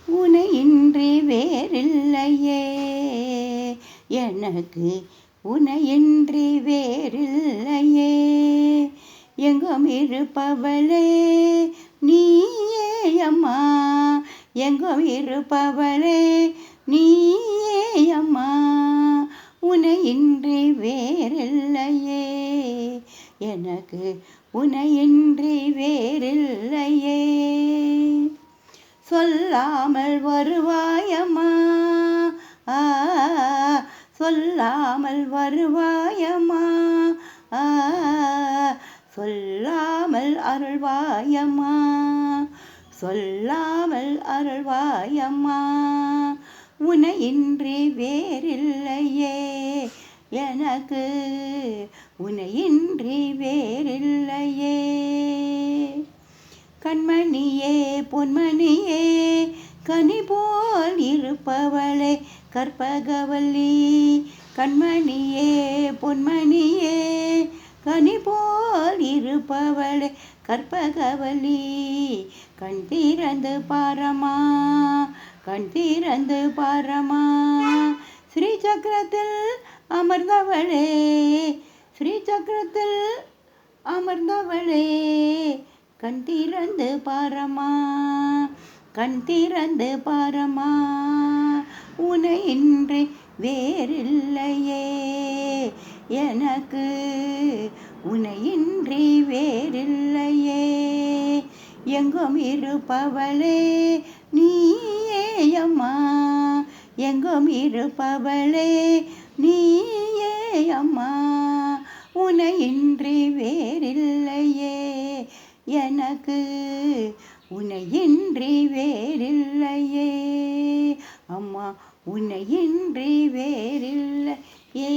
உனையின்றி வேறில்லையே எனக்கு, உனையின்றி வேறில்லையே. எங்கும் இருப்பவளே நீயே அம்மா, எங்கும் இருப்பவளே நீயே அம்மா, உனையின்றி வேறில்லையே எனக்கு, உனையின்றி வேறில்லையே. சொல்லாமல் வருவாயம்மா, சொல்லாமல் வருவாயம்மா, சொல்லாமல் அருள்வாயம்மா, சொல்லாமல் அருள்வாயம்மா, உனையின்றி வேறில்லையே எனக்கு, உனையின்றி வேறில்லையே. கண்மணியே பொன்மணியே கனி போல் இருப்பவளே கற்பகவல்லி, கண்மணியே பொன்மணியே கனி போல் இருப்பவளே கற்பகவல்லி, கண் திறந்து பாரமா, கண் திறந்து பாரமா, ஸ்ரீ சக்கரத்தில் அமர்ந்தவளே, ஸ்ரீ சக்கரத்தில் அமர்ந்தவளே, கண் திறந்து பாரமா, கண் திறந்து பாரமா, உனையின்றி வேறில்லையே எனக்கு, உனையின்றி வேறில்லையே. எங்கும் இருப்பவளே நீயே அம்மா, எங்கும் இருப்பவளே நீயே அம்மா, உனையின்றி வேறில்லையே எனக்கு, உனையின்றி வேறில்லையே அம்மா, உனையின்றி வேறில்லையே.